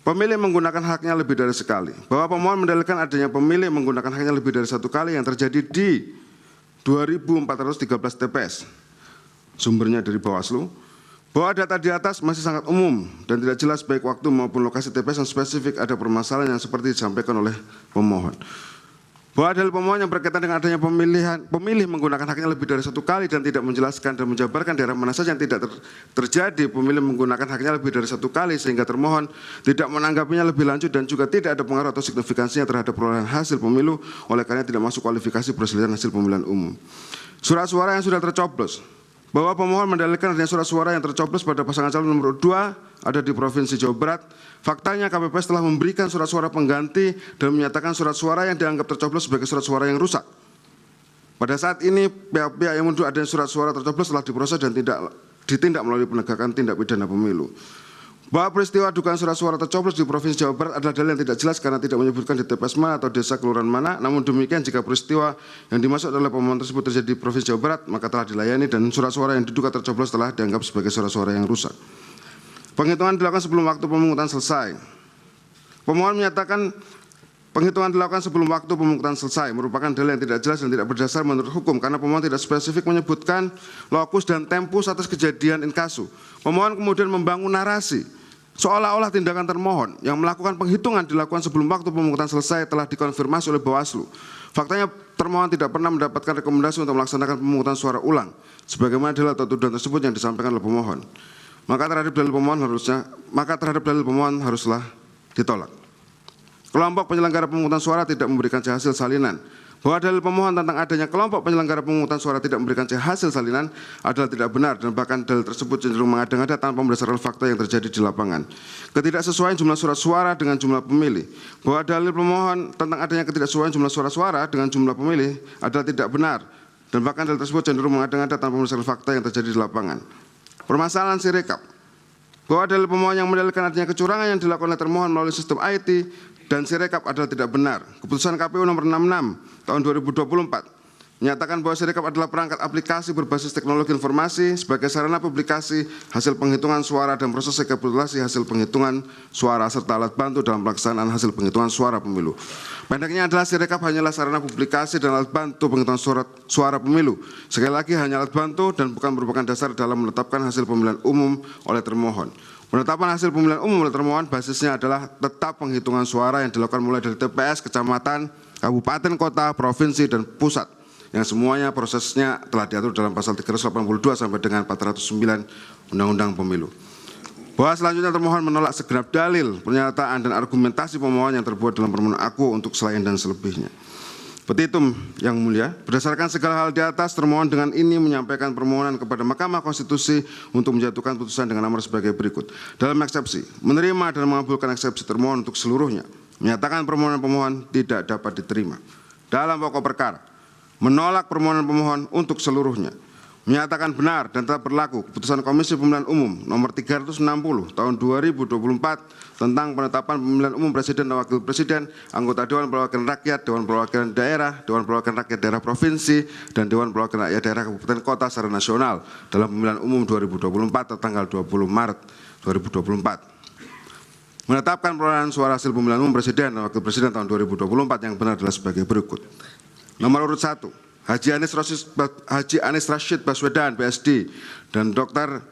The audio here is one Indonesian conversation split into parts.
pemilih menggunakan haknya lebih dari sekali. Bahwa pemohon mendalilkan adanya pemilih menggunakan haknya lebih dari satu kali yang terjadi di 2.413 TPS. Sumbernya dari Bawaslu. Bahwa data di atas masih sangat umum dan tidak jelas baik waktu maupun lokasi TPS yang spesifik ada permasalahan yang seperti disampaikan oleh pemohon. Bahwa dalil pemohon yang berkaitan dengan adanya pemilih menggunakan haknya lebih dari satu kali dan tidak menjelaskan dan menjabarkan daerah mana saja yang tidak terjadi pemilih menggunakan haknya lebih dari satu kali sehingga termohon tidak menanggapinya lebih lanjut dan juga tidak ada pengaruh atau signifikansinya terhadap perolehan hasil pemilu oleh karena tidak masuk kualifikasi perselisihan hasil pemilihan umum. Surat suara yang sudah tercoblos. Bahwa pemohon mendalilkan adanya surat suara yang tercoblos pada pasangan calon nomor 2 ada di Provinsi Jawa Barat. Faktanya KPPS telah memberikan surat suara pengganti dan menyatakan surat suara yang dianggap tercoblos sebagai surat suara yang rusak. Pada saat ini pihak-pihak yang menuduh adanya surat suara tercoblos telah diproses dan tidak ditindak melalui penegakan tindak pidana pemilu. Bahwa peristiwa dugaan surat suara tercoblos di Provinsi Jawa Barat adalah dalil yang tidak jelas karena tidak menyebutkan di TPS mana atau desa kelurahan mana. Namun demikian jika peristiwa yang dimaksud oleh pemohon tersebut terjadi di Provinsi Jawa Barat maka telah dilayani dan surat suara yang diduga tercoblos telah dianggap sebagai surat suara yang rusak. Penghitungan dilakukan sebelum waktu pemungutan selesai. Pemohon menyatakan penghitungan dilakukan sebelum waktu pemungutan selesai merupakan dalil yang tidak jelas dan tidak berdasar menurut hukum karena pemohon tidak spesifik menyebutkan lokus dan tempus atas kejadian inkasu. Pemohon kemudian membangun narasi seolah-olah tindakan termohon yang melakukan penghitungan dilakukan sebelum waktu pemungutan selesai telah dikonfirmasi oleh Bawaslu. Faktanya termohon tidak pernah mendapatkan rekomendasi untuk melaksanakan pemungutan suara ulang sebagaimana dalil atau tuduhan tersebut yang disampaikan oleh pemohon. Maka terhadap dalil pemohon haruslah ditolak. Kelompok penyelenggara pemungutan suara tidak memberikan hasil salinan. Bahwa dalil pemohon tentang adanya kelompok penyelenggara pemungutan suara tidak memberikan hasil salinan adalah tidak benar dan bahkan dalil tersebut cenderung mengada-ngada tanpa berdasarkan fakta yang terjadi di lapangan. Ketidaksesuaian jumlah surat suara dengan jumlah pemilih. Bahwa dalil pemohon tentang adanya ketidaksesuaian jumlah surat suara dengan jumlah pemilih adalah tidak benar dan bahkan dalil tersebut cenderung mengada-ngada tanpa berdasarkan fakta yang terjadi di lapangan. Permasalahan Sirekap. Bahwa dalil pemohon yang mendalilkan adanya kecurangan yang dilakukan oleh termohon melalui sistem IT dan Sirekap adalah tidak benar. Keputusan KPU nomor 66 tahun 2024 menyatakan bahwa Sirekap adalah perangkat aplikasi berbasis teknologi informasi sebagai sarana publikasi hasil penghitungan suara dan proses rekapitulasi hasil penghitungan suara serta alat bantu dalam pelaksanaan hasil penghitungan suara pemilu. Pendeknya adalah Sirekap hanyalah sarana publikasi dan alat bantu penghitungan suara pemilu. Sekali lagi hanya alat bantu dan bukan merupakan dasar dalam menetapkan hasil pemilihan umum oleh termohon. Penetapan hasil pemilihan umum oleh termohon basisnya adalah tetap penghitungan suara yang dilakukan mulai dari TPS, kecamatan, kabupaten, kota, provinsi, dan pusat. Yang semuanya prosesnya telah diatur dalam pasal 382 sampai dengan 409 Undang-Undang Pemilu. Bahwa selanjutnya termohon menolak segenap dalil, pernyataan, dan argumentasi pemohon yang terbuat dalam permohonan aku untuk selain dan selebihnya. Petitum yang mulia, berdasarkan segala hal di atas, termohon dengan ini menyampaikan permohonan kepada Mahkamah Konstitusi untuk menjatuhkan putusan dengan nomor sebagai berikut. Dalam eksepsi, menerima dan mengabulkan eksepsi termohon untuk seluruhnya, menyatakan permohonan pemohon tidak dapat diterima. Dalam pokok perkara, menolak permohonan pemohon untuk seluruhnya, menyatakan benar dan tetap berlaku keputusan Komisi Pemilihan Umum nomor 360 tahun 2024 tentang penetapan pemilihan umum presiden dan wakil presiden, anggota Dewan Perwakilan Rakyat, Dewan Perwakilan Daerah, Dewan Perwakilan Rakyat Daerah Provinsi, dan Dewan Perwakilan Rakyat Daerah Kabupaten Kota secara nasional dalam pemilihan umum 2024 tanggal 20 Maret 2024. Menetapkan perolehan suara hasil pemilihan umum presiden dan wakil presiden tahun 2024 yang benar adalah sebagai berikut. Nomor urut 1, Haji Anies Rashid Baswedan, PSD, dan Dr.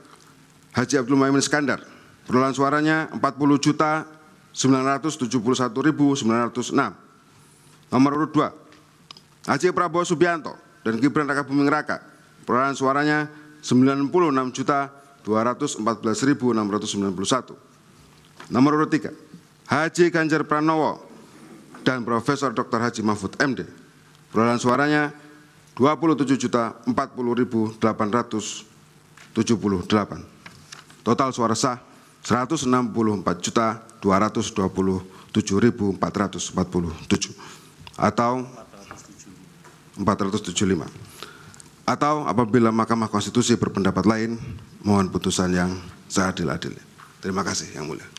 Haji Abdul Muhaimin Iskandar. Perolehan suaranya 40.971.906. Nomor urut 2, Haji Prabowo Subianto dan Gibran Rakabuming Raka. Perolehan suaranya 96.214.691. Nomor urut 3, Haji Ganjar Pranowo dan Profesor Dr. Haji Mahfud MD. Perolehan suaranya 27.040.878. Total suara sah 164.227.447 atau 475. Atau apabila Mahkamah Konstitusi berpendapat lain, mohon putusan yang seadil-adilnya. Terima kasih Yang Mulia.